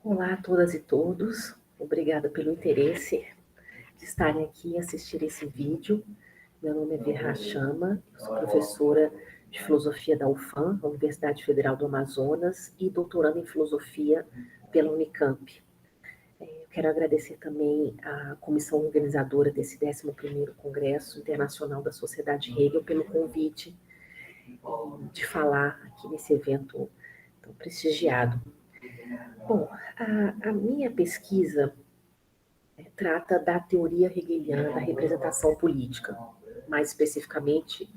Olá a todas e todos, obrigada pelo interesse de estarem aqui e assistir esse vídeo. Meu nome é Verra Chama, sou professora de Filosofia da UFAM, Universidade Federal do Amazonas, e doutoranda em Filosofia pela Unicamp. Eu quero agradecer também à comissão organizadora desse 11º Congresso Internacional da Sociedade Hegel pelo convite de falar aqui nesse evento tão prestigiado. Bom, a minha pesquisa trata da teoria hegeliana da representação política, mais especificamente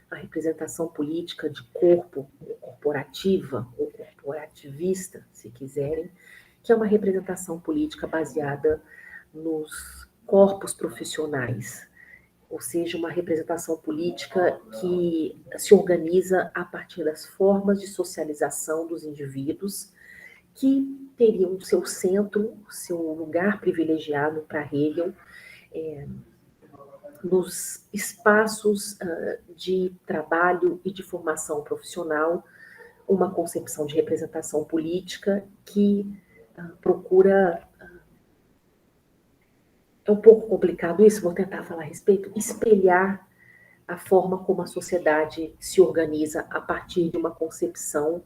a representação política de corpo, ou corporativa, ou corporativista, se quiserem, que é uma representação política baseada nos corpos profissionais, ou seja, uma representação política que se organiza a partir das formas de socialização dos indivíduos que teriam seu centro, seu lugar privilegiado para Hegel, nos espaços de trabalho e de formação profissional, uma concepção de representação política que procura. É um pouco complicado isso, vou tentar falar a respeito, espelhar a forma como a sociedade se organiza a partir de uma concepção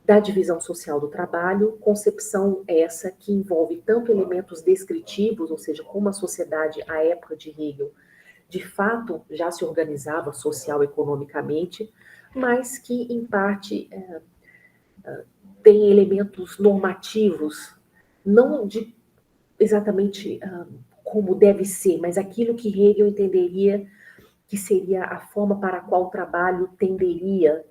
da divisão social do trabalho, concepção essa que envolve tanto elementos descritivos, ou seja, como a sociedade, à época de Hegel, de fato já se organizava social-economicamente, mas que, em parte, tem elementos normativos, não de exatamente como deve ser, mas aquilo que Hegel entenderia que seria a forma para a qual o trabalho tenderia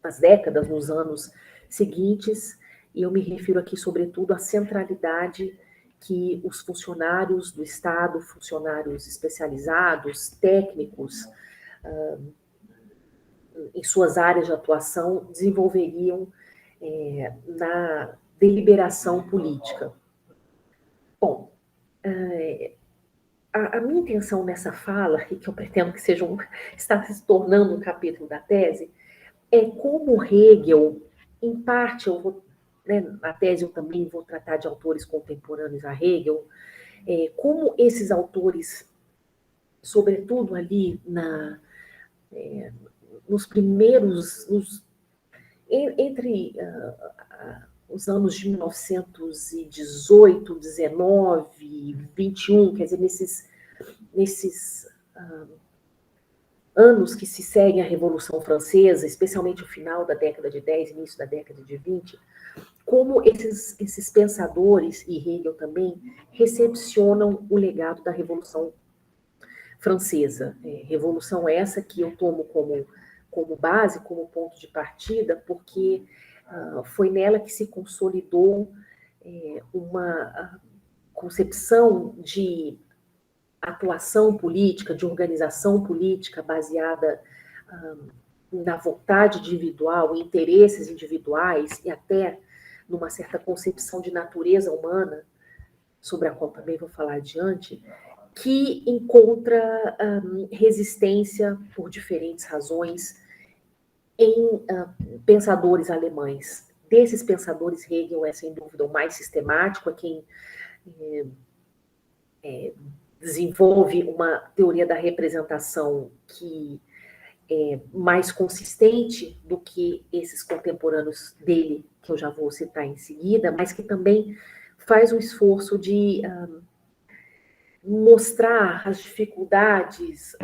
nas décadas, nos anos seguintes, e eu me refiro aqui, sobretudo, à centralidade que os funcionários do Estado, funcionários especializados, técnicos, em suas áreas de atuação, desenvolveriam na deliberação política. Bom, a minha intenção nessa fala, e que eu pretendo que está se tornando um capítulo da tese, é como Hegel, em parte, na tese eu também vou tratar de autores contemporâneos a Hegel, como esses autores, sobretudo ali nos primeiros, entre os anos de 1918, 19, 21, quer dizer, nesses anos que se seguem à Revolução Francesa, especialmente o final da década de 10, início da década de 20, como esses pensadores, e Hegel também, recepcionam o legado da Revolução Francesa. Revolução essa que eu tomo como base, como ponto de partida, porque foi nela que se consolidou uma concepção de atuação política, de organização política baseada na vontade individual, em interesses individuais e até numa certa concepção de natureza humana, sobre a qual também vou falar adiante, que encontra resistência por diferentes razões em pensadores alemães. Desses pensadores, Hegel é, sem dúvida, o mais sistemático, é quem desenvolve uma teoria da representação que é mais consistente do que esses contemporâneos dele, que eu já vou citar em seguida, mas que também faz um esforço de mostrar as dificuldades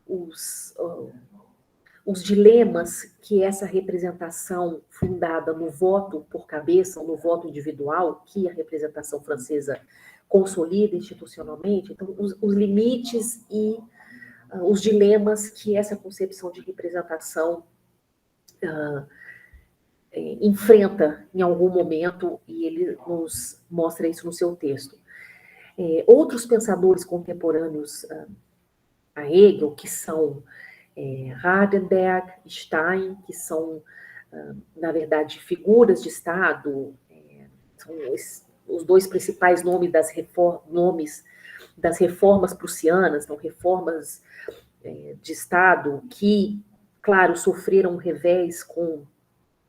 ou os dilemas que essa representação fundada no voto por cabeça, ou no voto individual, que a representação francesa consolida institucionalmente, então os limites e os dilemas que essa concepção de representação enfrenta em algum momento, e ele nos mostra isso no seu texto. Outros pensadores contemporâneos a Hegel, que são Hardenberg, Stein, que são, na verdade, figuras de Estado, são os dois principais nomes das reformas prussianas, então, reformas de Estado que, claro, sofreram um revés com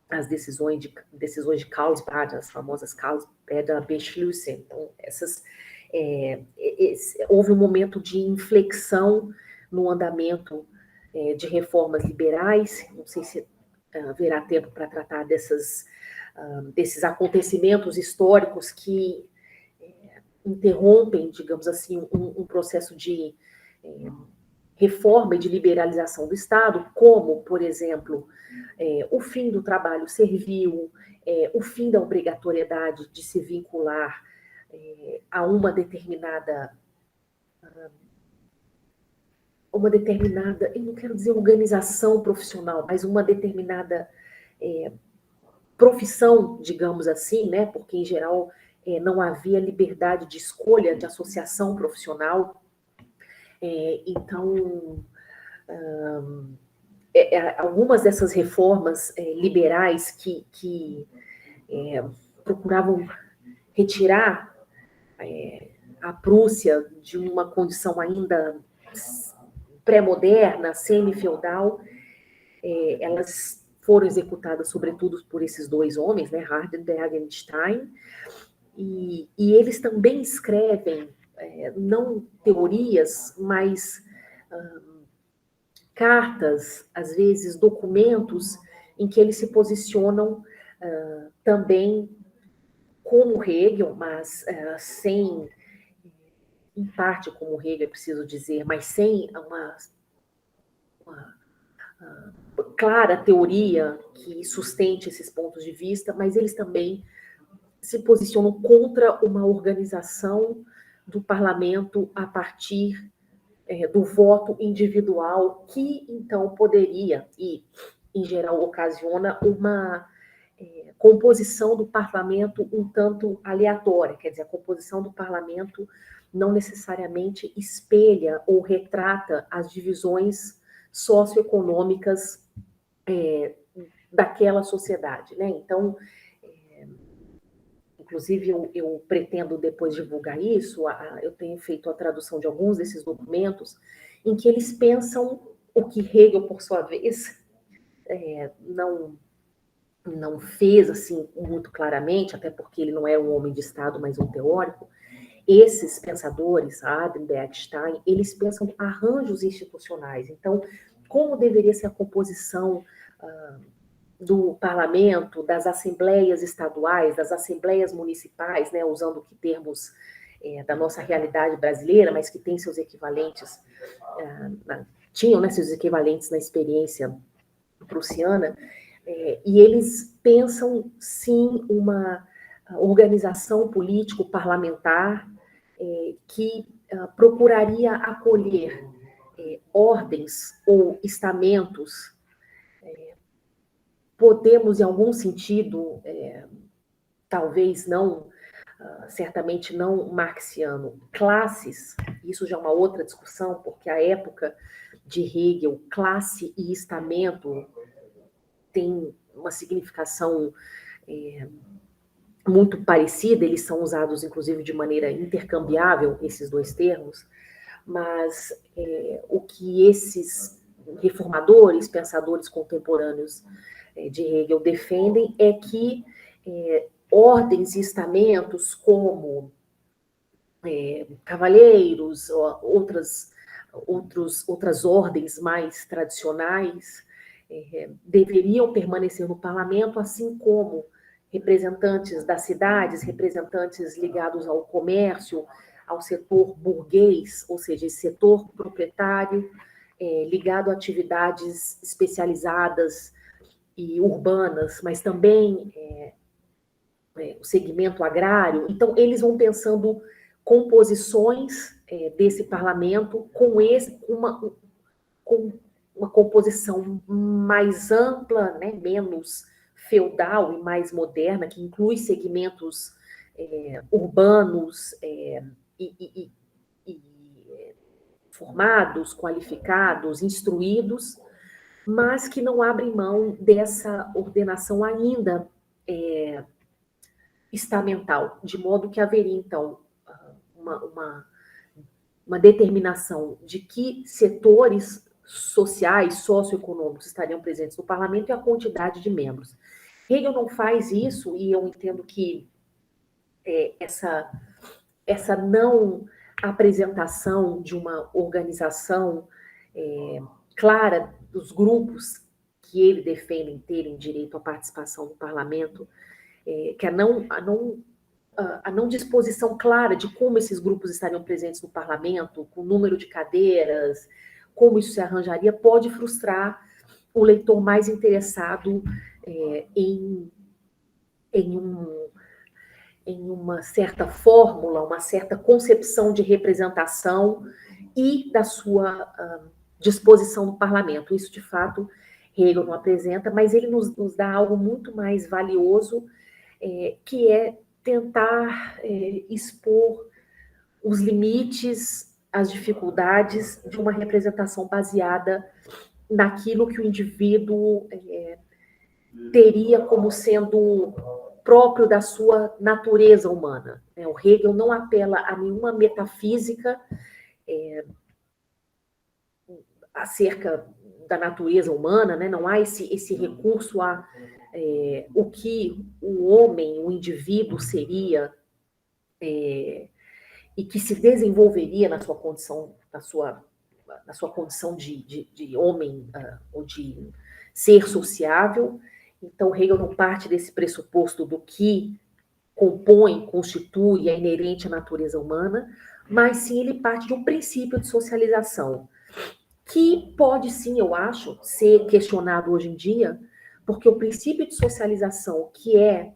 as decisões de Carlsbad, as famosas Carlsbader-Beschlüsse. Então, houve um momento de inflexão no andamento de reformas liberais. Não sei se haverá tempo para tratar desses acontecimentos históricos que interrompem, digamos assim, um processo de reforma e de liberalização do Estado, como, por exemplo, o fim do trabalho servil, o fim da obrigatoriedade de se vincular a uma determinada, eu não quero dizer organização profissional, mas uma determinada profissão, digamos assim, né? Porque, em geral, não havia liberdade de escolha de associação profissional. Então, algumas dessas reformas liberais que procuravam retirar a Prússia de uma condição ainda pré-moderna, semi-feudal, elas foram executadas sobretudo por esses dois homens, né, Hardenberg e Stein, e eles também escrevem não teorias, mas cartas, às vezes documentos, em que eles se posicionam também como Hegel, mas sem, em parte como Hegel, é preciso dizer, mas sem uma clara teoria que sustente esses pontos de vista, mas eles também se posicionam contra uma organização do parlamento a partir do voto individual, que então poderia, e em geral ocasiona, uma composição do parlamento um tanto aleatória, quer dizer, a composição do parlamento não necessariamente espelha ou retrata as divisões socioeconômicas daquela sociedade, né? Então, inclusive, eu pretendo depois divulgar isso, eu tenho feito a tradução de alguns desses documentos, em que eles pensam o que Hegel, por sua vez, não fez assim muito claramente, até porque ele não é um homem de Estado, mas um teórico. Esses pensadores, Hardenberg, Stein, eles pensam arranjos institucionais. Então, como deveria ser a composição do parlamento, das assembleias estaduais, das assembleias municipais, né, usando termos da nossa realidade brasileira, mas que tem seus equivalentes, tinham, né, seus equivalentes na experiência prussiana, e eles pensam, sim, uma organização político-parlamentar que procuraria acolher ordens ou estamentos, podemos, em algum sentido, talvez não, certamente não marxiano, classes, isso já é uma outra discussão, porque a época de Hegel, classe e estamento tem uma significação muito parecida, eles são usados, inclusive, de maneira intercambiável, esses dois termos, mas o que esses reformadores, pensadores contemporâneos de Hegel defendem é que ordens e estamentos como cavalheiros, outras ordens mais tradicionais deveriam permanecer no parlamento, assim como representantes das cidades, representantes ligados ao comércio, ao setor burguês, ou seja, esse setor proprietário ligado a atividades especializadas e urbanas, mas também o segmento agrário. Então, eles vão pensando composições desse parlamento com uma composição mais ampla, né, menos feudal e mais moderna, que inclui segmentos urbanos e formados, qualificados, instruídos, mas que não abrem mão dessa ordenação ainda estamental, de modo que haveria, então, uma determinação de que setores sociais, socioeconômicos estariam presentes no parlamento e a quantidade de membros. Hegel não faz isso, e eu entendo que essa não apresentação de uma organização clara dos grupos que ele defende terem direito à participação no parlamento, que a não disposição clara de como esses grupos estariam presentes no parlamento, com o número de cadeiras, como isso se arranjaria, pode frustrar o leitor mais interessado em uma certa fórmula, uma certa concepção de representação e da sua disposição no parlamento. Isso, de fato, Hegel não apresenta, mas ele nos dá algo muito mais valioso, que é tentar expor os limites, as dificuldades de uma representação baseada naquilo que o indivíduo teria como sendo próprio da sua natureza humana. O Hegel não apela a nenhuma metafísica acerca da natureza humana, né? Não há esse recurso a o que o homem, o indivíduo seria e que se desenvolveria na sua condição, na sua condição de homem ou de ser sociável. Então, Hegel não parte desse pressuposto do que compõe, constitui, é inerente à natureza humana, mas sim ele parte de um princípio de socialização, que pode sim, eu acho, ser questionado hoje em dia, porque o princípio de socialização, que é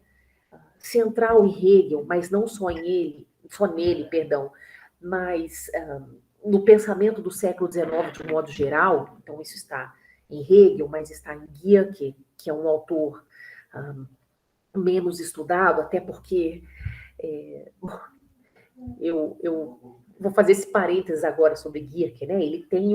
central em Hegel, mas não só nele, mas no pensamento do século XIX de um modo geral, então isso está em Hegel, mas está em Gierke, que é um autor menos estudado, até porque eu vou fazer esse parênteses agora sobre Gierke, né? Ele tem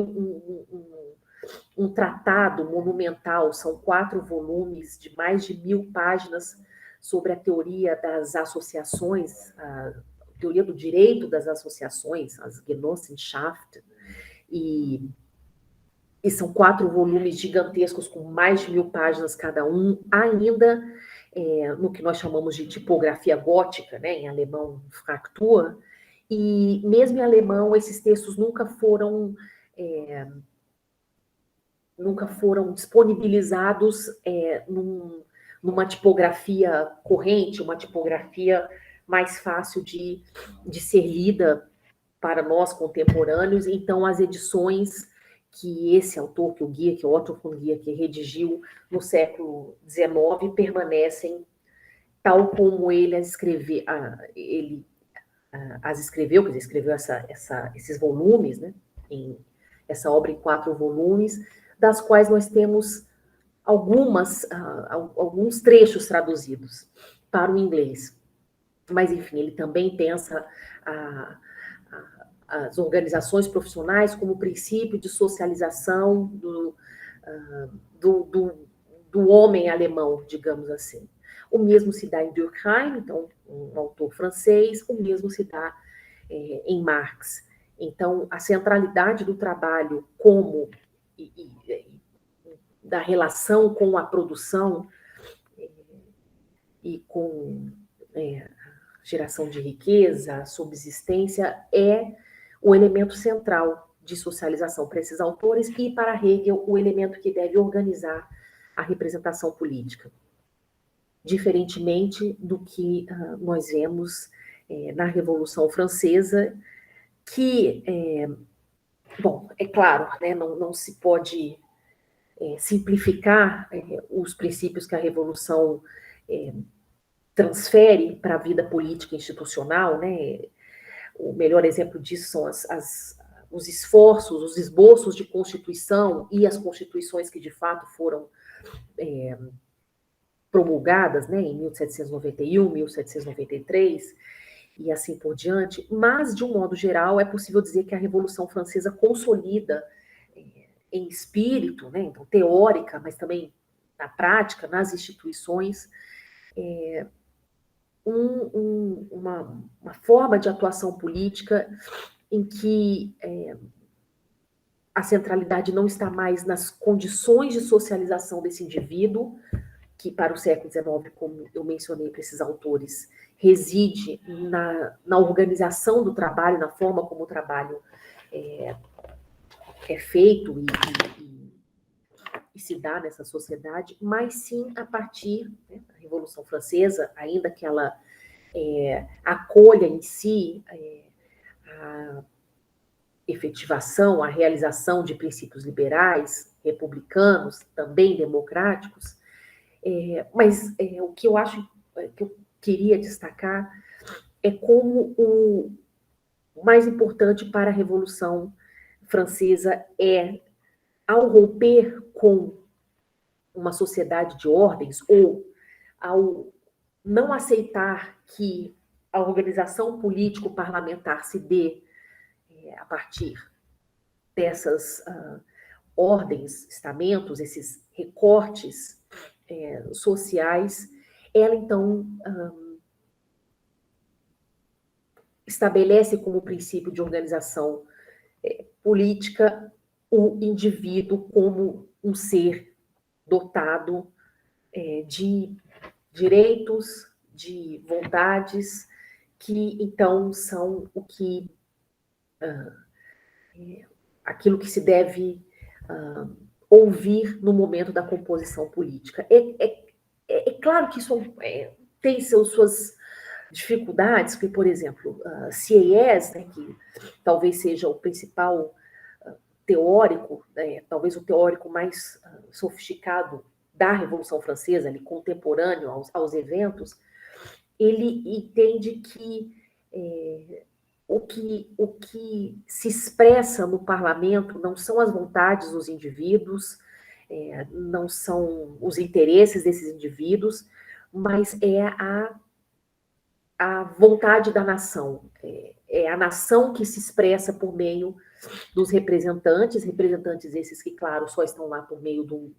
um tratado monumental, são 4 volumes de mais de 1000 páginas sobre a teoria das associações, a teoria do direito das associações, as Genossenschaft, e são 4 volumes gigantescos com mais de 1000 páginas cada um, ainda no que nós chamamos de tipografia gótica, né, em alemão Fraktur, e mesmo em alemão esses textos nunca foram disponibilizados numa tipografia corrente, uma tipografia mais fácil de ser lida para nós contemporâneos. Então, as edições que esse autor, que o Otto von Guericke, redigiu no século XIX, permanecem tal como ele as escreveu, quer dizer, escreveu esses volumes, né, essa obra em 4 volumes, das quais nós temos alguns trechos traduzidos para o inglês. Mas, enfim, ele também pensa as organizações profissionais como princípio de socialização do homem alemão, digamos assim. O mesmo se dá em Durkheim, então, um autor francês, o mesmo se dá em Marx. Então, a centralidade do trabalho da relação com a produção e com geração de riqueza, a subsistência, é o elemento central de socialização para esses autores e, para Hegel, o elemento que deve organizar a representação política. Diferentemente do que nós vemos na Revolução Francesa, que, bom, é claro, né, não se pode simplificar os princípios que a Revolução transfere para a vida política institucional, né? O melhor exemplo disso são os esforços, os esboços de Constituição e as constituições que, de fato, foram promulgadas, né, em 1791, 1793, e assim por diante. Mas, de um modo geral, é possível dizer que a Revolução Francesa consolida em espírito, né, então, teórica, mas também na prática, nas instituições, uma forma de atuação política em que a centralidade não está mais nas condições de socialização desse indivíduo, que para o século XIX, como eu mencionei para esses autores, reside na organização do trabalho, na forma como o trabalho é feito e se dá nessa sociedade, mas sim a partir da Revolução Francesa, ainda que ela acolha em si a efetivação, a realização de princípios liberais, republicanos, também democráticos, mas o que eu acho que eu queria destacar é como o mais importante para a Revolução Francesa ao romper com uma sociedade de ordens, ou ao não aceitar que a organização político-parlamentar se dê a partir dessas ordens, estamentos, esses recortes sociais, ela então estabelece como princípio de organização política o indivíduo como um ser dotado de direitos, de vontades, que então são aquilo que se deve ouvir no momento da composição política. É claro que isso tem suas dificuldades, porque, por exemplo, Sieyès, que talvez seja o principal teórico, talvez o teórico mais sofisticado da Revolução Francesa, ali, contemporâneo aos eventos, ele entende que o que se expressa no parlamento não são as vontades dos indivíduos, não são os interesses desses indivíduos, mas é a vontade da nação. É a nação que se expressa por meio dos representantes esses que, claro, só estão lá por meio do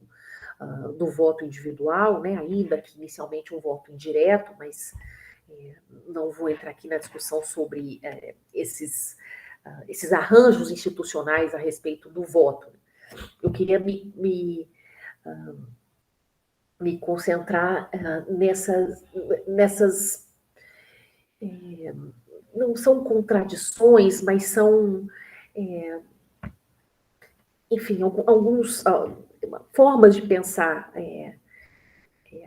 voto individual, né? Ainda que inicialmente um voto indireto, mas não vou entrar aqui na discussão sobre esses arranjos institucionais a respeito do voto. Eu queria me concentrar nessas não são contradições, mas são, enfim, algumas formas de pensar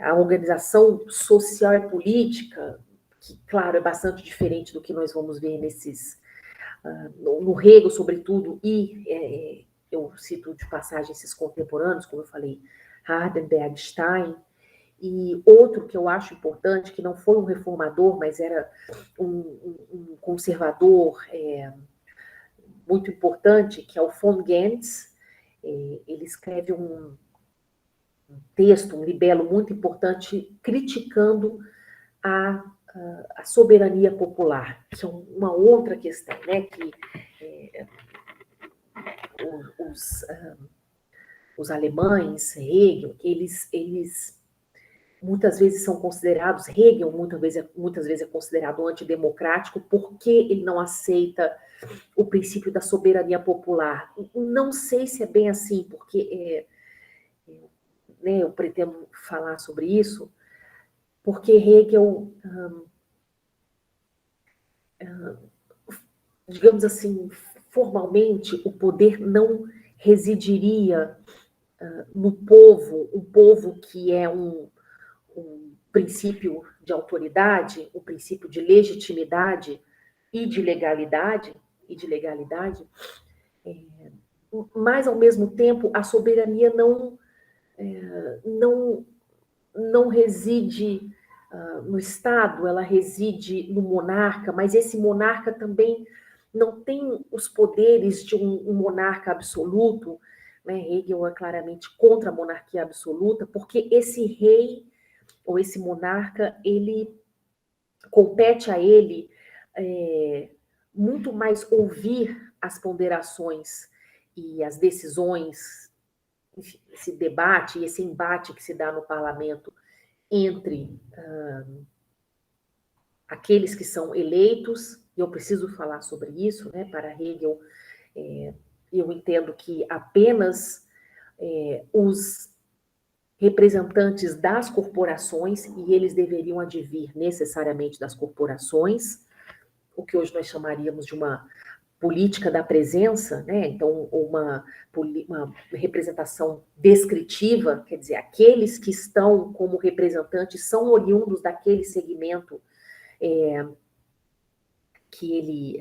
a organização social e política, que, claro, é bastante diferente do que nós vamos ver no Hegel, sobretudo, e eu cito de passagem esses contemporâneos, como eu falei, Hardenberg, Stein, e outro que eu acho importante, que não foi um reformador, mas era um conservador muito importante, que é o von Gentz. Ele escreve um texto, um libelo muito importante, criticando a soberania popular, que é uma outra questão, né, que os alemães, Hegel, eles muitas vezes são considerados, Hegel muitas vezes é considerado antidemocrático porque ele não aceita o princípio da soberania popular. Não sei se é bem assim, porque né, eu pretendo falar sobre isso, porque Hegel, digamos assim, formalmente, o poder não residiria no povo, um povo que é um princípio de autoridade, um princípio de legitimidade e de legalidade, mas, ao mesmo tempo, a soberania não reside no Estado, ela reside no monarca, mas esse monarca também não tem os poderes de um monarca absoluto, né? Hegel é claramente contra a monarquia absoluta, porque esse rei ou esse monarca, ele compete a ele muito mais ouvir as ponderações e as decisões, enfim, esse debate e esse embate que se dá no parlamento entre aqueles que são eleitos, e eu preciso falar sobre isso, né? Para Hegel, eu entendo que apenas os representantes das corporações, e eles deveriam advir necessariamente das corporações, o que hoje nós chamaríamos de uma política da presença, né? Então, uma representação descritiva, quer dizer, aqueles que estão como representantes são oriundos daquele segmento que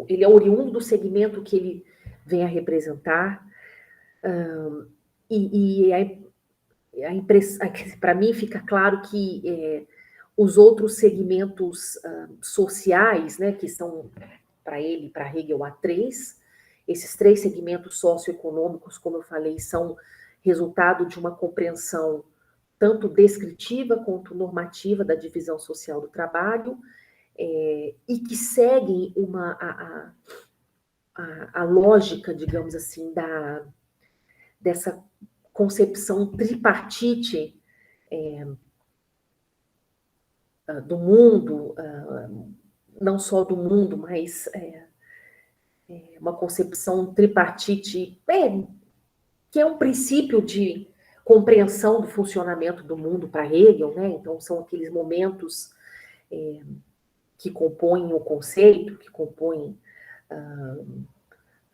ele é oriundo do segmento que ele vem a representar, para mim fica claro que os outros segmentos sociais, né, que são para ele, para Hegel, há três, esses três segmentos socioeconômicos, como eu falei, são resultado de uma compreensão tanto descritiva quanto normativa da divisão social do trabalho, e que seguem a lógica, digamos assim, dessa concepção tripartite do mundo, não só do mundo, mas uma concepção tripartite, que é um princípio de compreensão do funcionamento do mundo para Hegel, né? Então, são aqueles momentos que compõem o conceito, que compõem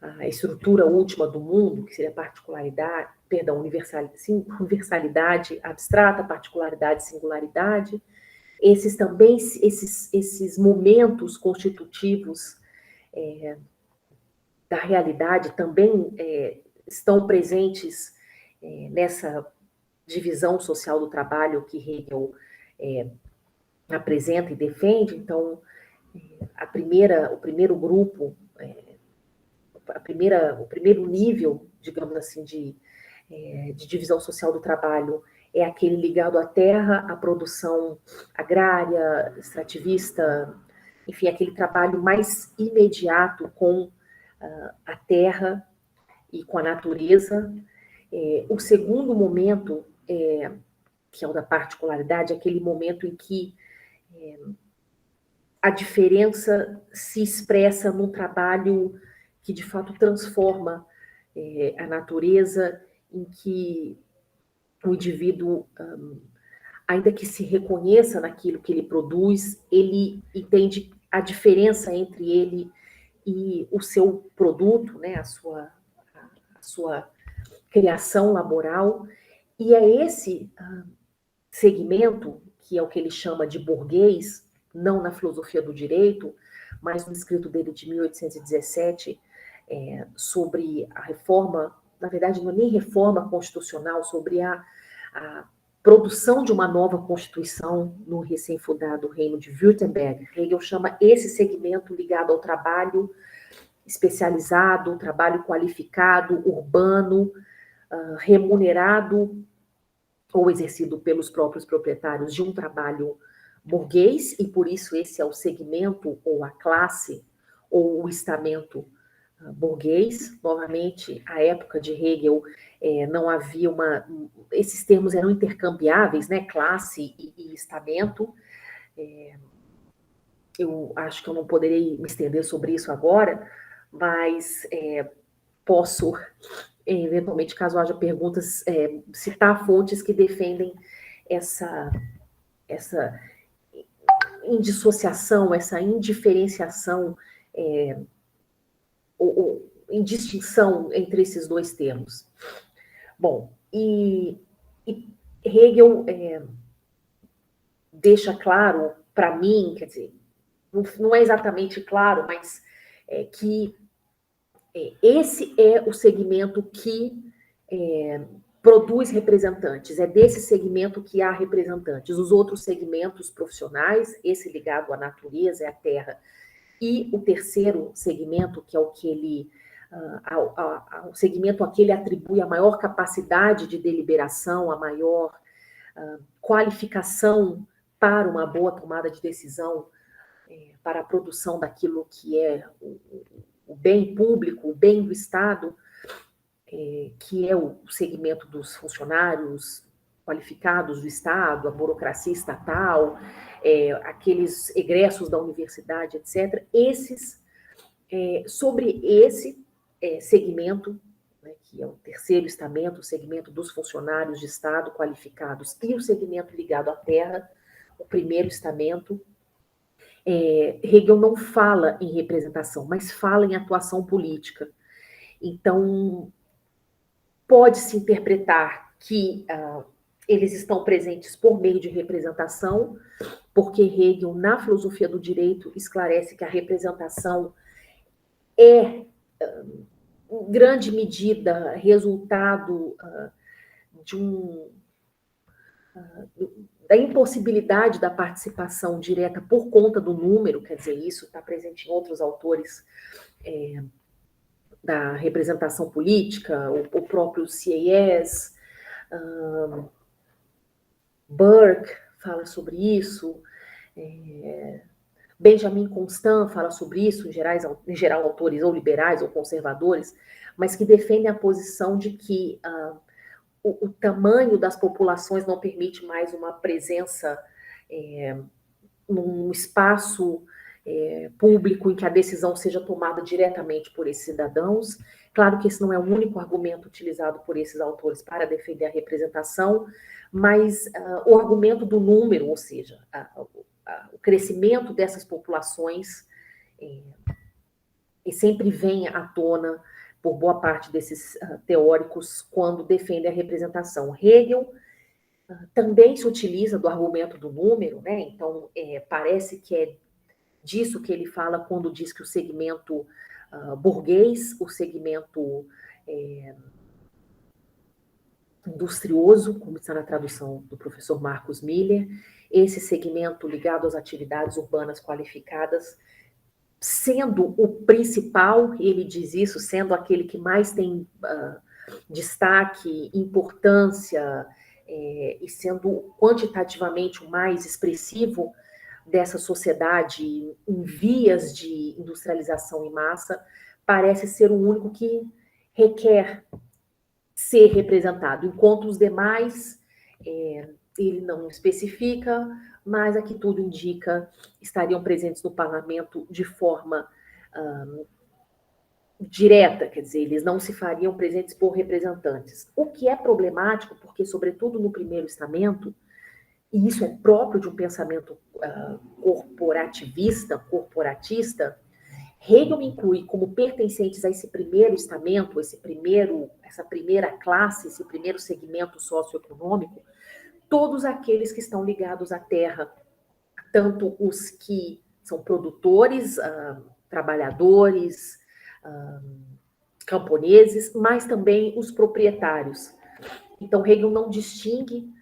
a estrutura última do mundo, que seria particularidade, perdão, universalidade abstrata, particularidade, singularidade. Esses momentos constitutivos da realidade também estão presentes nessa divisão social do trabalho que Hegel apresenta e defende. Então, o primeiro grupo, o primeiro nível, digamos assim, de divisão social do trabalho é aquele ligado à terra, à produção agrária, extrativista, enfim, aquele trabalho mais imediato com a terra e com a natureza. O segundo momento, que é o da particularidade, é aquele momento em que a diferença se expressa num trabalho que, de fato, transforma a natureza, em que o indivíduo, ainda que se reconheça naquilo que ele produz, ele entende a diferença entre ele e o seu produto, né, a sua criação laboral. E é esse segmento, que é o que ele chama de burguês, não na filosofia do direito, mas no escrito dele de 1817, sobre a reforma, na verdade não é nem reforma constitucional, sobre a produção de uma nova Constituição no recém-fundado Reino de Württemberg. Hegel chama esse segmento ligado ao trabalho especializado, trabalho qualificado, urbano, remunerado ou exercido pelos próprios proprietários de um trabalho burguês, e por isso esse é o segmento ou a classe ou o estamento burguês. Novamente, à época de Hegel, não havia esses termos eram intercambiáveis, né? Classe e estamento. Eu acho que eu não poderei me estender sobre isso agora, mas posso, eventualmente, caso haja perguntas, citar fontes que defendem essa indissociação, essa indiferenciação, ou indistinção entre esses dois termos. Bom, e Hegel deixa claro para mim, quer dizer, não é exatamente claro, mas que esse é o segmento que produz representantes, é desse segmento que há representantes. Os outros segmentos profissionais, esse ligado à natureza, à terra, e o terceiro segmento, que é o que ele, ao segmento a que ele atribui a maior capacidade de deliberação, a maior qualificação para uma boa tomada de decisão, para a produção daquilo que é o bem público, o bem do Estado, que é o segmento dos funcionários qualificados do Estado, a burocracia estatal, aqueles egressos da universidade, etc. Sobre esse segmento, né, que é o terceiro estamento, o segmento dos funcionários de Estado qualificados, e o segmento ligado à terra, o primeiro estamento. Hegel não fala em representação, mas fala em atuação política. Então, pode-se interpretar que eles estão presentes por meio de representação, porque Hegel, na filosofia do direito, esclarece que a representação é, em grande medida, resultado da impossibilidade da participação direta por conta do número, quer dizer, isso está presente em outros autores da representação política, o próprio Sieyès, Burke fala sobre isso, Benjamin Constant fala sobre isso, em geral autores ou liberais ou conservadores, mas que defendem a posição de que o tamanho das populações não permite mais uma presença num espaço público em que a decisão seja tomada diretamente por esses cidadãos. Claro que esse não é o único argumento utilizado por esses autores para defender a representação, mas o argumento do número, ou seja, o crescimento dessas populações sempre vem à tona por boa parte desses teóricos quando defendem a representação. Hegel também se utiliza do argumento do número, né? Então, parece que é disso que ele fala quando diz que o segmento burguês, o segmento industrioso, como está na tradução do professor Marcos Miller, esse segmento ligado às atividades urbanas qualificadas, sendo o principal, ele diz isso, sendo aquele que mais tem destaque, importância, e sendo quantitativamente o mais expressivo dessa sociedade em vias de industrialização em massa, parece ser o único que requer ser representado, enquanto os demais, ele não especifica, mas aqui tudo indica, estariam presentes no parlamento de forma direta, quer dizer, eles não se fariam presentes por representantes. O que é problemático, porque, sobretudo no primeiro estamento, e isso é próprio de um pensamento corporatista, Hegel inclui como pertencentes a esse primeiro estamento, essa primeira classe, esse primeiro segmento socioeconômico, todos aqueles que estão ligados à terra, tanto os que são produtores, trabalhadores, camponeses, mas também os proprietários. Então, Hegel não distingue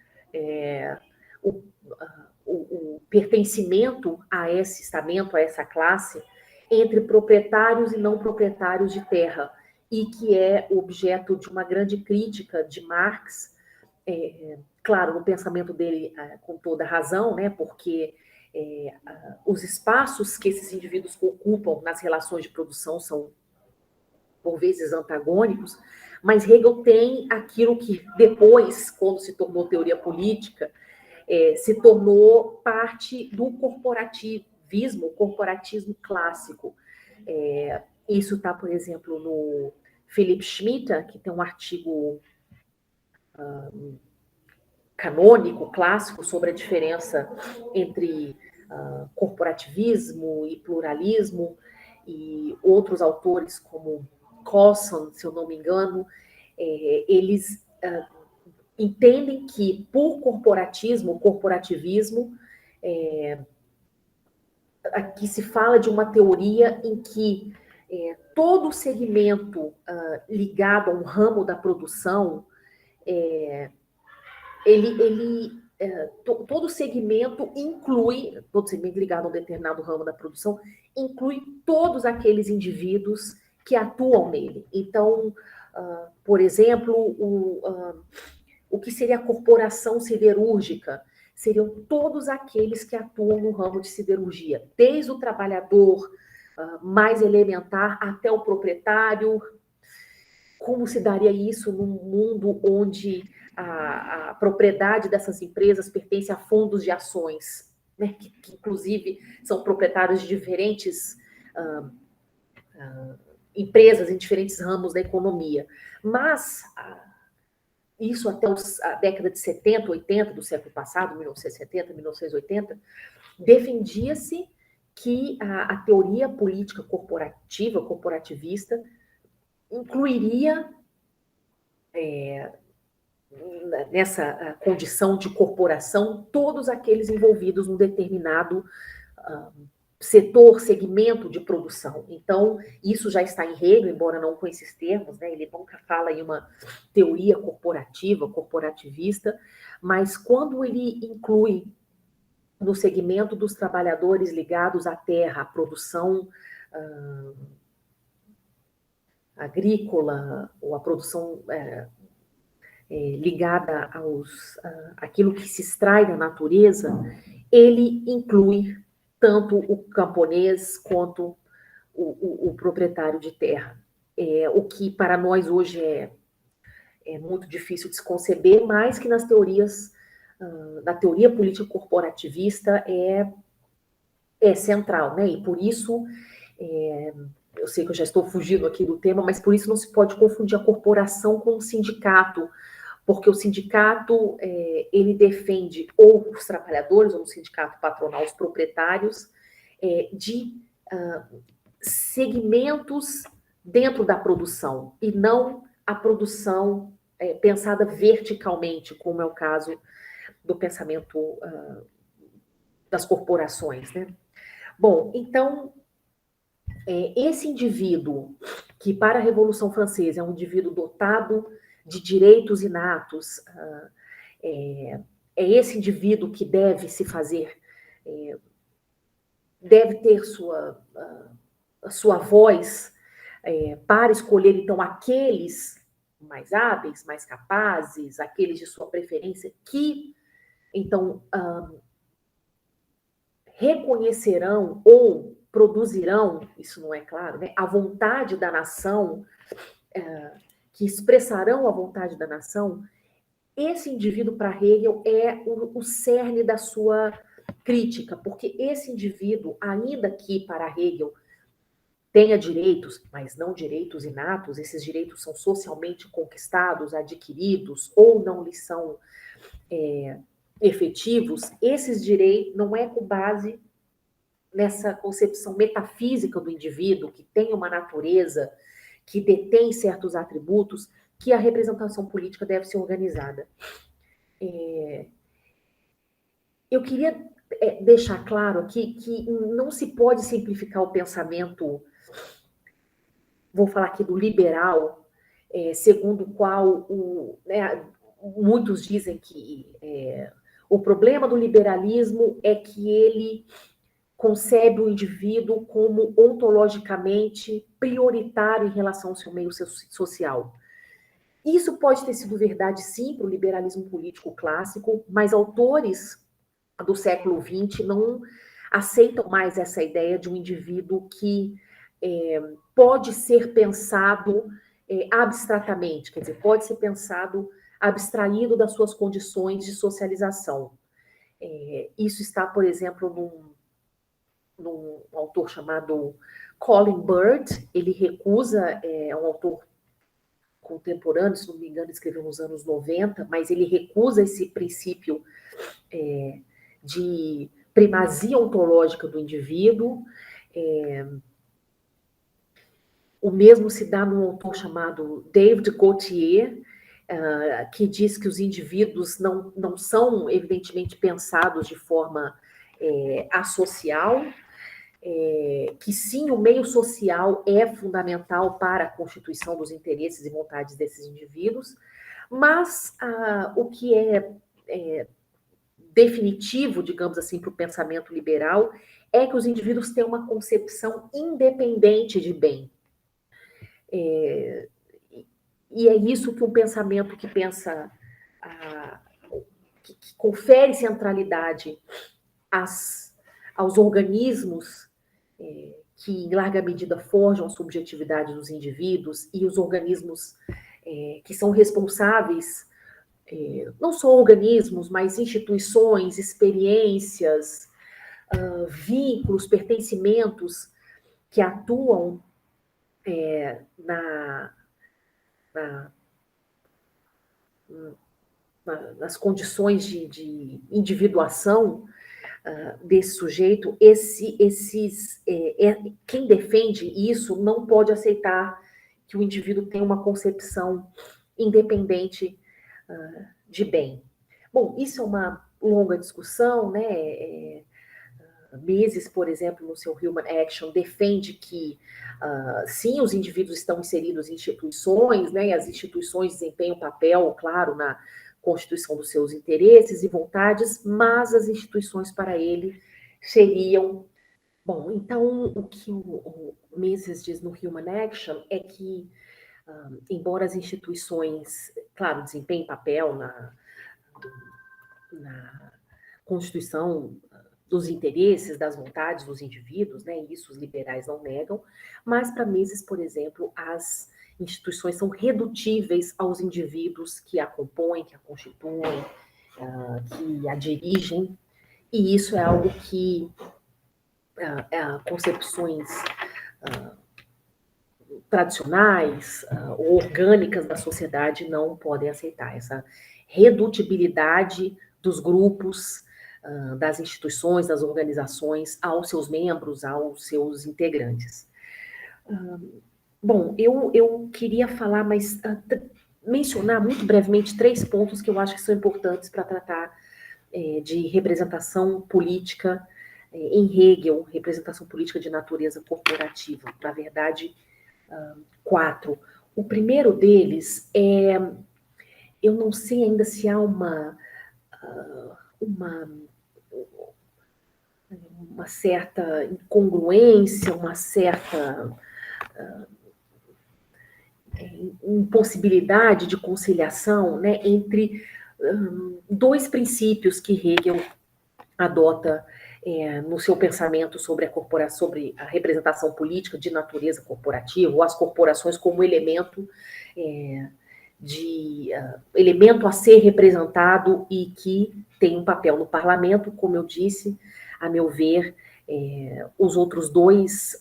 o pertencimento a esse estamento, a essa classe, entre proprietários e não proprietários de terra, e que é objeto de uma grande crítica de Marx, claro, no pensamento dele com toda razão, né, porque os espaços que esses indivíduos ocupam nas relações de produção são, por vezes, antagônicos, mas Hegel tem aquilo que depois, quando se tornou teoria política, se tornou parte do corporatismo clássico. Isso está, por exemplo, no Philipp Schmitter, que tem um artigo canônico, clássico, sobre a diferença entre corporativismo e pluralismo, e outros autores, como Coulson, se eu não me engano, eles entendem que, por corporativismo, aqui se fala de uma teoria em que todo segmento ligado a um ramo da produção, todo segmento ligado a um determinado ramo da produção, inclui todos aqueles indivíduos que atuam nele. Então, por exemplo, o que seria a corporação siderúrgica? Seriam todos aqueles que atuam no ramo de siderurgia, desde o trabalhador mais elementar até o proprietário. Como se daria isso num mundo onde a propriedade dessas empresas pertence a fundos de ações, né, que inclusive são proprietários de diferentes empresas em diferentes ramos da economia. Mas isso até a década de 70, 80 do século passado, 1970, 1980, defendia-se que a teoria política corporativa, corporativista, incluiria nessa condição de corporação todos aqueles envolvidos num determinado setor, segmento de produção. Então, isso já está em Hegel, embora não com esses termos, né? Ele nunca fala em uma teoria corporativa, corporativista, mas quando ele inclui no segmento dos trabalhadores ligados à terra, à produção agrícola, ou à produção ligada àquilo que se extrai da natureza, ele inclui tanto o camponês quanto o proprietário de terra. O que para nós hoje é muito difícil de se conceber, mas que nas teorias, na teoria política corporativista é central, né? E por isso, eu sei que eu já estou fugindo aqui do tema, mas por isso não se pode confundir a corporação com o sindicato, porque o sindicato, ele defende ou os trabalhadores, ou o sindicato patronal, os proprietários, de segmentos dentro da produção, e não a produção pensada verticalmente, como é o caso do pensamento das corporações, né? Bom, então, esse indivíduo, que para a Revolução Francesa é um indivíduo dotado de direitos inatos, é esse indivíduo que deve se fazer, deve ter a sua voz para escolher, então, aqueles mais hábeis, mais capazes, aqueles de sua preferência, que, então, reconhecerão ou produzirão, isso não é claro, né, a vontade da nação, que expressarão a vontade da nação. Esse indivíduo, para Hegel, é o cerne da sua crítica, porque esse indivíduo, ainda que para Hegel tenha direitos, mas não direitos inatos, esses direitos são socialmente conquistados, adquiridos, ou não lhes são efetivos, esses direitos não é com base nessa concepção metafísica do indivíduo, que tem uma natureza, que detém certos atributos, que a representação política deve ser organizada. Eu queria deixar claro aqui que não se pode simplificar o pensamento, vou falar aqui do liberal, segundo o qual muitos dizem que o problema do liberalismo é que ele concebe o indivíduo como ontologicamente prioritário em relação ao seu meio social. Isso pode ter sido verdade, sim, para o liberalismo político clássico, mas autores do século XX não aceitam mais essa ideia de um indivíduo que pode ser pensado abstratamente, quer dizer, pode ser pensado abstraído das suas condições de socialização. Isso está, por exemplo, num autor chamado Colin Bird. Ele recusa, é um autor contemporâneo, se não me engano, escreveu nos anos 90, mas ele recusa esse princípio de primazia ontológica do indivíduo. O mesmo se dá num autor chamado David Gauthier, que diz que os indivíduos não são, evidentemente, pensados de forma asocial, que sim, o meio social é fundamental para a constituição dos interesses e vontades desses indivíduos, mas o que é definitivo, digamos assim, para o pensamento liberal, é que os indivíduos têm uma concepção independente de bem. E é isso que um pensamento que pensa, que confere centralidade aos organismos que, em larga medida, forjam a subjetividade dos indivíduos, e os organismos que são responsáveis, não só organismos, mas instituições, experiências, vínculos, pertencimentos que atuam na, nas condições de individuação desse sujeito, quem defende isso não pode aceitar que o indivíduo tenha uma concepção independente de bem. Bom, isso é uma longa discussão, né? Mises, por exemplo, no seu Human Action, defende que, sim, os indivíduos estão inseridos em instituições, né, e as instituições desempenham um papel, claro, na constituição dos seus interesses e vontades, mas as instituições para ele seriam... Bom, então, o que o Mises diz no Human Action é que, embora as instituições, claro, desempenhem papel na constituição dos interesses, das vontades dos indivíduos, né? Isso os liberais não negam, mas para Mises, por exemplo, as instituições são redutíveis aos indivíduos que a compõem, que a constituem, que a dirigem, e isso é algo que concepções tradicionais ou orgânicas da sociedade não podem aceitar, essa redutibilidade dos grupos, das instituições, das organizações, aos seus membros, aos seus integrantes. Bom, eu queria falar, mas mencionar muito brevemente 3 pontos que eu acho que são importantes para tratar de representação política em Hegel, representação política de natureza corporativa. Na verdade, 4. O primeiro deles é, eu não sei ainda se há uma certa incongruência, uma certa impossibilidade de conciliação, né, entre 2 princípios que Hegel adota no seu pensamento sobre a representação política de natureza corporativa, ou as corporações como elemento elemento a ser representado e que tem um papel no parlamento, como eu disse, a meu ver, os outros 2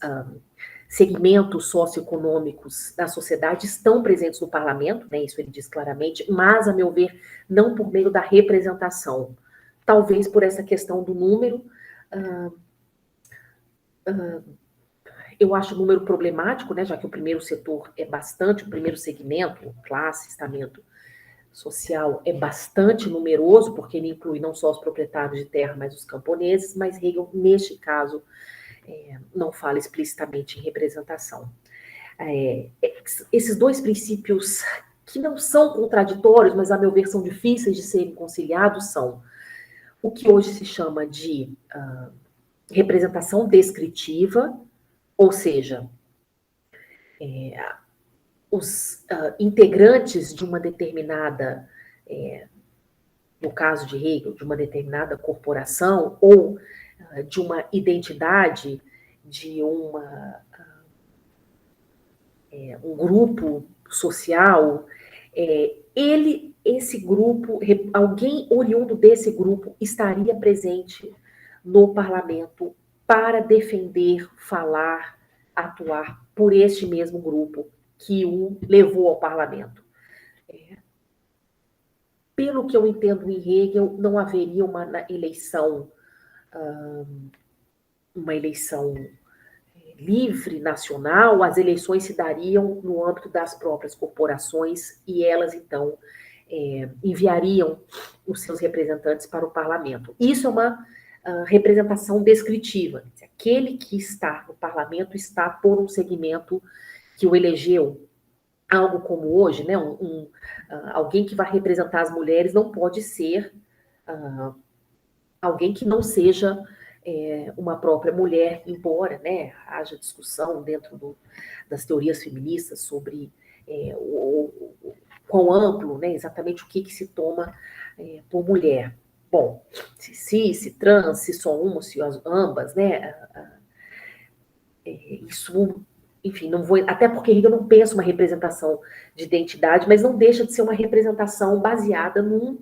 segmentos socioeconômicos da sociedade estão presentes no parlamento, né, isso ele diz claramente, mas, a meu ver, não por meio da representação. Talvez por essa questão do número. Eu acho o número problemático, né, já que o primeiro setor é bastante, o primeiro segmento, classe, estamento social, é bastante numeroso, porque ele inclui não só os proprietários de terra, mas os camponeses, mas Hegel, neste caso, não fala explicitamente em representação. Esses 2 princípios, que não são contraditórios, mas, a meu ver, são difíceis de serem conciliados, são o que hoje se chama de representação descritiva, ou seja, os integrantes de uma determinada, no caso de Hegel, de uma determinada corporação, ou de uma identidade, de um grupo social, esse grupo, alguém oriundo desse grupo estaria presente no parlamento para defender, falar, atuar por este mesmo grupo que o levou ao parlamento. Pelo que eu entendo em Hegel, não haveria uma eleição livre, nacional, as eleições se dariam no âmbito das próprias corporações e elas, então, enviariam os seus representantes para o parlamento. Isso é uma representação descritiva. Aquele que está no parlamento está por um segmento que o elegeu. Algo como hoje, né, alguém que vai representar as mulheres não pode ser alguém que não seja uma própria mulher, embora, né, haja discussão dentro das teorias feministas sobre quão amplo, né, exatamente o que se toma por mulher. Bom, se cis, se trans, se só uma, se ambas, né, isso, enfim, não vou, até porque Hegel não pensa uma representação de identidade, mas não deixa de ser uma representação baseada num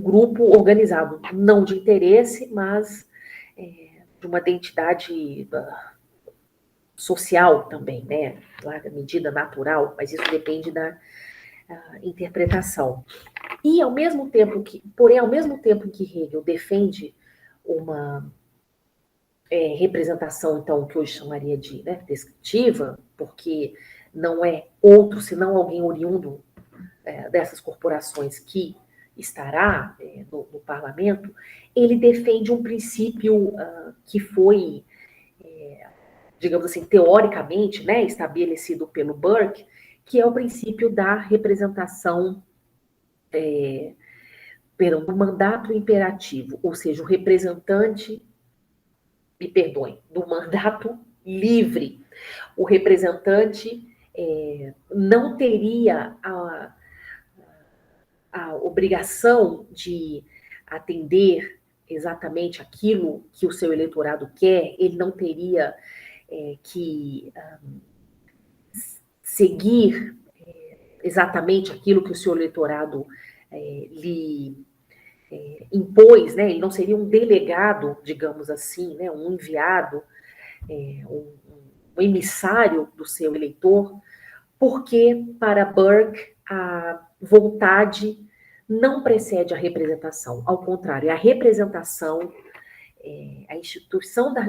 grupo organizado, não de interesse, mas de uma identidade social também, né? Larga medida natural, mas isso depende da interpretação. E ao mesmo tempo que Hegel defende uma representação, então, que hoje chamaria de, né, descritiva, porque não é outro senão alguém oriundo dessas corporações que estará no parlamento, ele defende um princípio que foi, digamos assim, teoricamente, né, estabelecido pelo Burke, que é o princípio da representação, do mandato imperativo, ou seja, o representante, me perdoem, do mandato livre. O representante não teria a obrigação de atender exatamente aquilo que o seu eleitorado quer, ele não teria que seguir exatamente aquilo que o seu eleitorado lhe impôs, né? Ele não seria um delegado, digamos assim, né? Um enviado, um emissário do seu eleitor, porque para Burke a vontade não precede a representação, ao contrário, é a representação,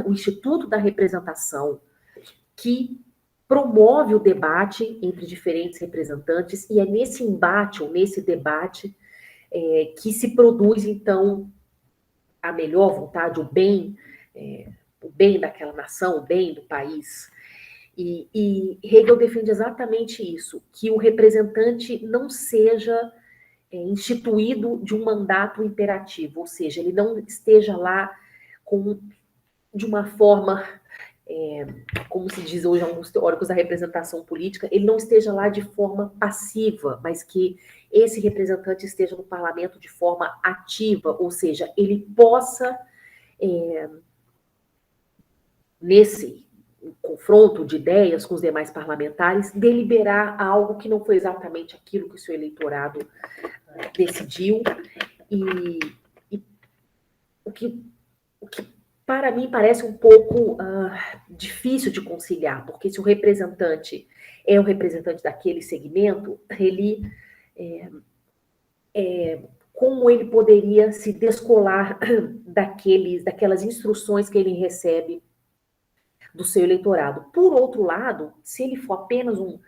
o Instituto da Representação, que promove o debate entre diferentes representantes, e é nesse embate, ou nesse debate, que se produz, então, a melhor vontade, o bem daquela nação, o bem do país. E Hegel defende exatamente isso, que o representante não seja instituído de um mandato imperativo, ou seja, ele não esteja lá de uma forma, como se diz hoje alguns teóricos da representação política, ele não esteja lá de forma passiva, mas que esse representante esteja no parlamento de forma ativa, ou seja, ele possa, nesse confronto de ideias com os demais parlamentares, deliberar algo que não foi exatamente aquilo que o seu eleitorado decidiu, e o que para mim parece um pouco difícil de conciliar, porque se o representante é o representante daquele segmento, ele como ele poderia se descolar daquelas instruções que ele recebe do seu eleitorado. Por outro lado, se ele for apenas um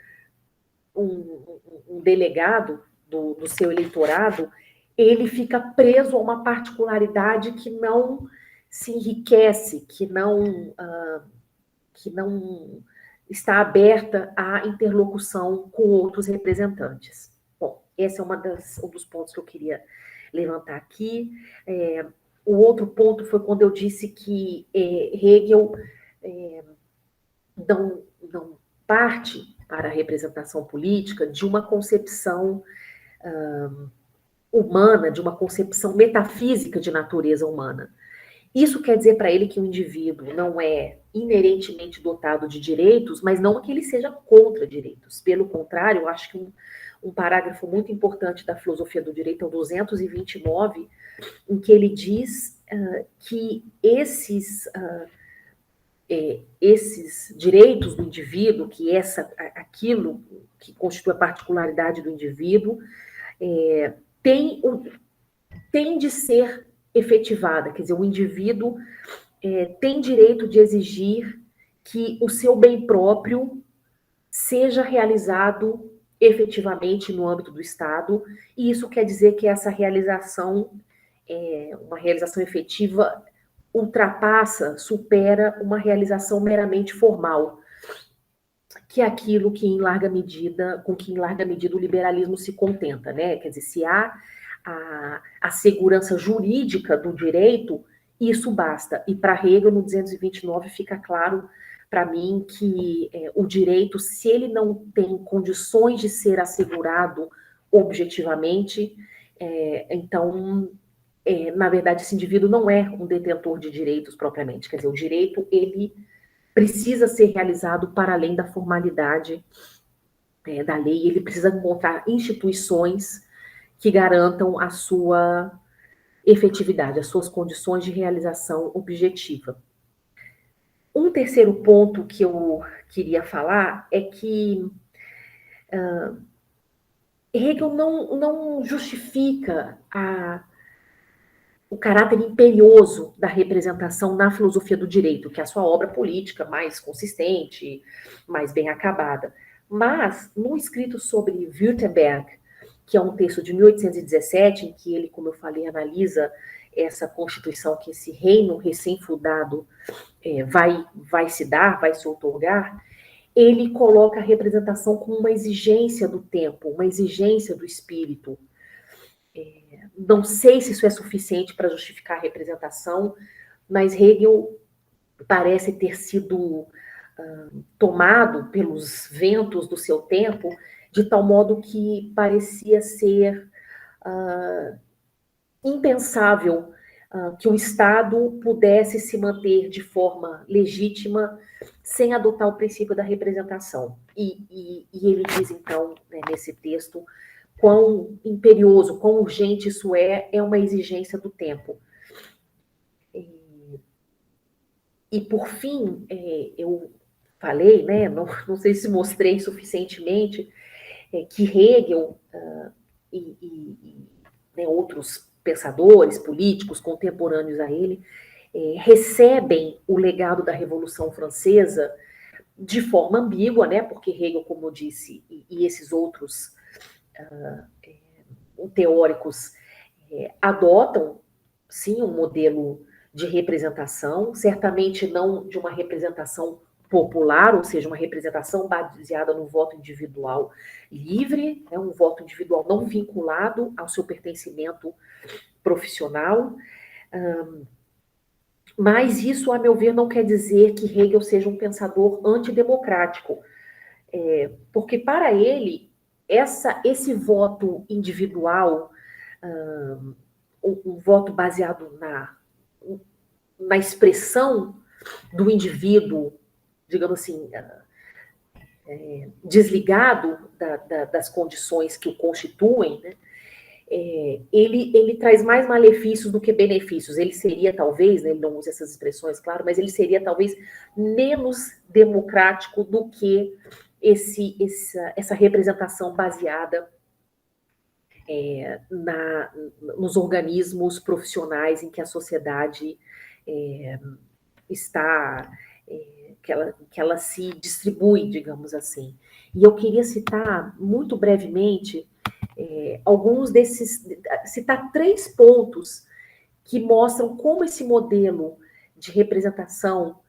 delegado do seu eleitorado, ele fica preso a uma particularidade que não se enriquece, que não está aberta à interlocução com outros representantes. Bom, esse é um dos pontos que eu queria levantar aqui. O outro ponto foi quando eu disse que Hegel não parte para a representação política de uma concepção humana, de uma concepção metafísica de natureza humana. Isso quer dizer para ele que o indivíduo não é inerentemente dotado de direitos, mas não que ele seja contra direitos. Pelo contrário, eu acho que um parágrafo muito importante da filosofia do direito é o 229, em que ele diz que esses direitos do indivíduo, que aquilo que constitui a particularidade do indivíduo, tem de ser efetivada, quer dizer, o indivíduo tem direito de exigir que o seu bem próprio seja realizado efetivamente no âmbito do Estado, e isso quer dizer que essa realização, uma realização efetiva, supera uma realização meramente formal, que é aquilo que em larga medida o liberalismo se contenta, né? Quer dizer, se há a segurança jurídica do direito, isso basta. E para Hegel, no 229, fica claro para mim que o direito, se ele não tem condições de ser assegurado objetivamente, então, na verdade, esse indivíduo não é um detentor de direitos propriamente. Quer dizer, o direito, ele precisa ser realizado para além da formalidade da lei, ele precisa encontrar instituições que garantam a sua efetividade, as suas condições de realização objetiva. Um terceiro ponto que eu queria falar é que Hegel não justifica o caráter imperioso da representação na filosofia do direito, que é a sua obra política mais consistente, mais bem acabada. Mas, no escrito sobre Württemberg, que é um texto de 1817, em que ele, como eu falei, analisa essa constituição que esse reino recém-fundado vai se dar, vai se outorgar, ele coloca a representação como uma exigência do tempo, uma exigência do espírito. Não sei se isso é suficiente para justificar a representação, mas Hegel parece ter sido tomado pelos ventos do seu tempo, de tal modo que parecia ser impensável que o Estado pudesse se manter de forma legítima sem adotar o princípio da representação. E ele diz, então, né, nesse texto, quão imperioso, quão urgente isso é uma exigência do tempo. E por fim, eu falei, né, não sei se mostrei suficientemente, que Hegel e né, outros pensadores políticos contemporâneos a ele recebem o legado da Revolução Francesa de forma ambígua, né, porque Hegel, como eu disse, e esses outros teóricos adotam, sim, um modelo de representação, certamente não de uma representação popular, ou seja, uma representação baseada no voto individual livre, né, um voto individual não vinculado ao seu pertencimento profissional. Mas isso, a meu ver, não quer dizer que Hegel seja um pensador antidemocrático, porque para ele, esse voto individual, um voto baseado na expressão do indivíduo, digamos assim, desligado das condições que o constituem, né, ele traz mais malefícios do que benefícios. Ele seria, talvez, né, ele não usa essas expressões, claro, mas ele seria, talvez, menos democrático do que essa representação baseada nos organismos profissionais em que a sociedade está, que ela se distribui, digamos assim. E eu queria citar, muito brevemente, citar 3 pontos que mostram como esse modelo de representação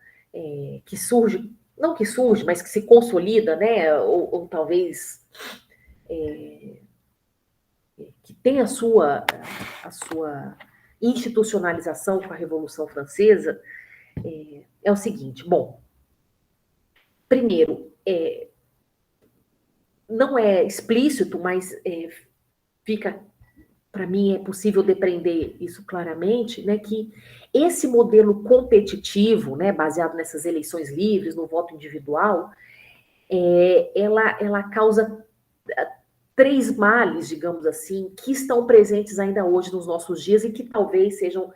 que surge, não que surge, mas que se consolida, né, ou talvez que tem a sua institucionalização com a Revolução Francesa, é o seguinte. Bom, primeiro, não é explícito, mas fica, para mim, é possível depreender isso claramente, né, que esse modelo competitivo, né, baseado nessas eleições livres, no voto individual, ela causa 3 males, digamos assim, que estão presentes ainda hoje nos nossos dias e que talvez sejam,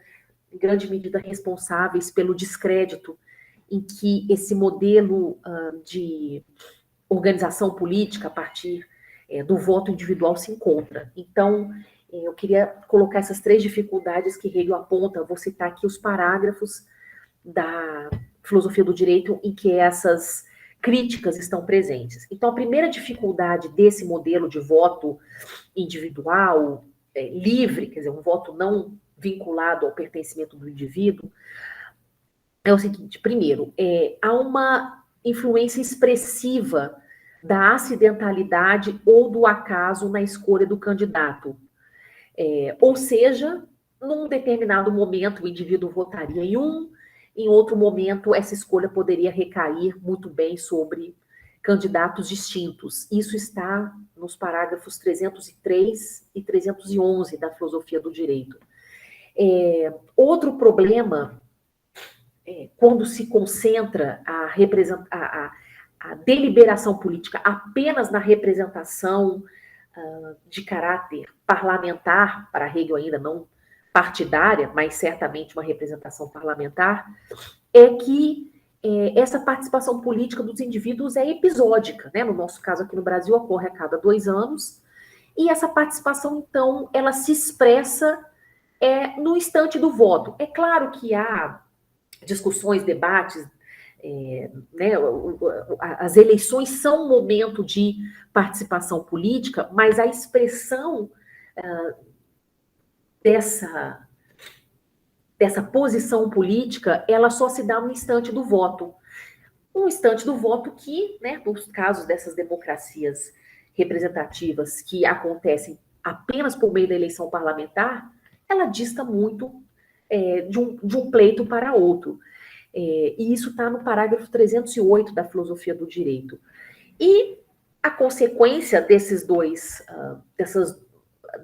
em grande medida, responsáveis pelo descrédito em que esse modelo de organização política a partir do voto individual se encontra. Então, eu queria colocar essas 3 dificuldades que Hegel aponta. Vou citar aqui os parágrafos da filosofia do direito em que essas críticas estão presentes. Então, a primeira dificuldade desse modelo de voto individual, livre, quer dizer, um voto não vinculado ao pertencimento do indivíduo, é o seguinte: primeiro, há uma influência expressiva da acidentalidade ou do acaso na escolha do candidato. Ou seja, num determinado momento o indivíduo votaria em outro momento essa escolha poderia recair muito bem sobre candidatos distintos. Isso está nos parágrafos 303 e 311 da filosofia do direito. Outro problema, quando se concentra a deliberação política apenas na representação de caráter parlamentar, para Hegel ainda não partidária, mas certamente uma representação parlamentar, é que essa participação política dos indivíduos é episódica, né? No nosso caso aqui no Brasil ocorre a cada 2 anos, e essa participação, então, ela se expressa no instante do voto. É claro que há discussões, debates, né, as eleições são um momento de participação política, mas a expressão dessa posição política, ela só se dá no instante do voto. Um instante do voto que, né, nos casos dessas democracias representativas que acontecem apenas por meio da eleição parlamentar, ela dista muito de um pleito para outro. E isso está no parágrafo 308 da Filosofia do Direito. E a consequência dessas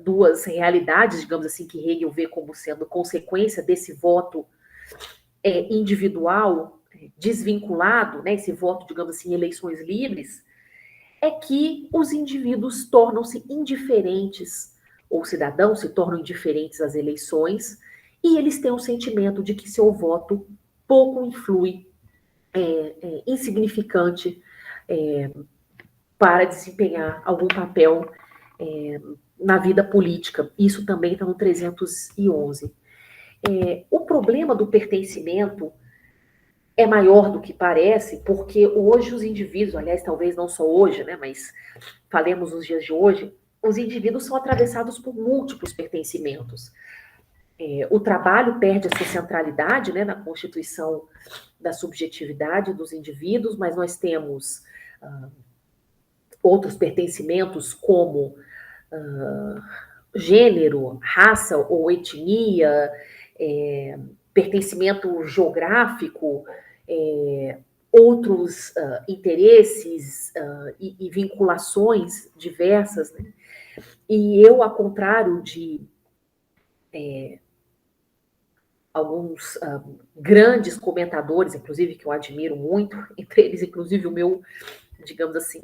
duas realidades, digamos assim, que Hegel vê como sendo consequência desse voto individual, desvinculado, né, esse voto, digamos assim, em eleições livres, é que os indivíduos tornam-se indiferentes, ou cidadãos se tornam indiferentes às eleições, e eles têm o sentimento de que seu voto pouco influi, insignificante, para desempenhar algum papel na vida política. Isso também está no 311. O problema do pertencimento é maior do que parece, porque hoje os indivíduos, aliás, talvez não só hoje, né, mas falemos nos dias de hoje, os indivíduos são atravessados por múltiplos pertencimentos. O trabalho perde a sua centralidade, né, na constituição da subjetividade dos indivíduos, mas nós temos outros pertencimentos como gênero, raça ou etnia, pertencimento geográfico, outros interesses e vinculações diversas, né? E eu, ao contrário de alguns grandes comentadores, inclusive, que eu admiro muito, entre eles, inclusive, o meu, digamos assim,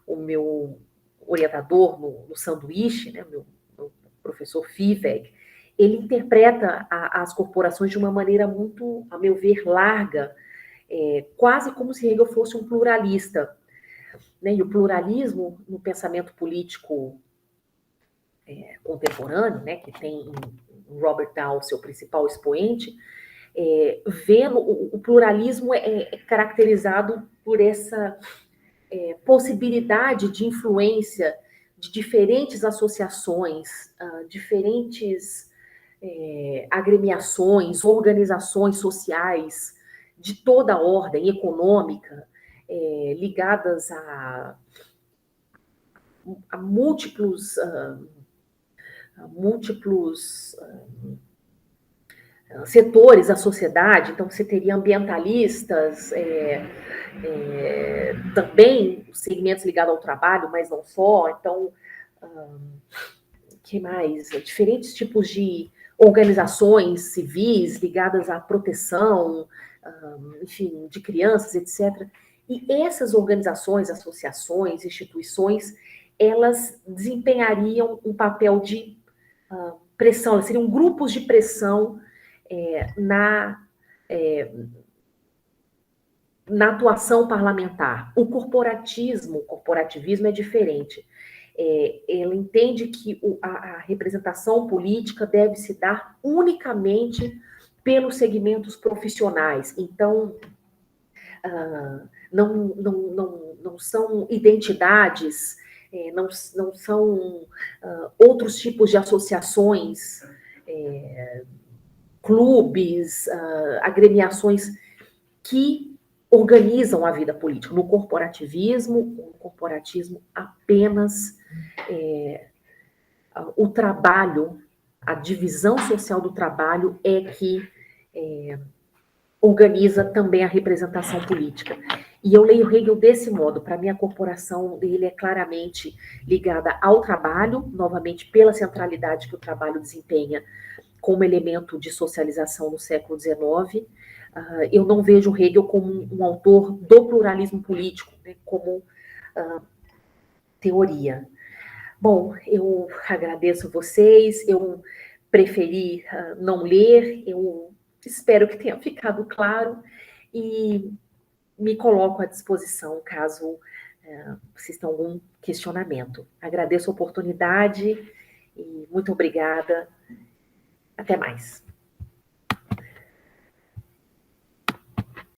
o meu orientador no sanduíche, né, meu professor Fiveg, ele interpreta as corporações de uma maneira muito, a meu ver, larga, quase como se Hegel fosse um pluralista. Né? E o pluralismo no pensamento político contemporâneo, né, que tem em Robert Dahl, seu principal expoente, vendo o pluralismo é caracterizado por essa possibilidade de influência de diferentes associações, diferentes agremiações, organizações sociais de toda a ordem econômica, ligadas a múltiplos setores da sociedade. Então, você teria ambientalistas, também segmentos ligados ao trabalho, mas não só. Então, que mais? Diferentes tipos de organizações civis ligadas à proteção, enfim, de crianças, etc. E essas organizações, associações, instituições, elas desempenhariam um papel de pressão, elas seriam grupos de pressão na atuação parlamentar. O corporativismo é diferente. Ela entende que a representação política deve se dar unicamente pelos segmentos profissionais. Então, não são identidades, não são outros tipos de associações, clubes, agremiações que organizam a vida política. No corporativismo apenas o trabalho, a divisão social do trabalho é que organiza também a representação política. E eu leio Hegel desse modo. Para mim, a corporação dele é claramente ligada ao trabalho, novamente pela centralidade que o trabalho desempenha como elemento de socialização no século XIX. Eu não vejo Hegel como um autor do pluralismo político, né, como teoria. Bom, eu agradeço vocês, eu preferi não ler, eu espero que tenha ficado claro, e me coloco à disposição caso vocês tenham algum questionamento. Agradeço a oportunidade e muito obrigada. Até mais.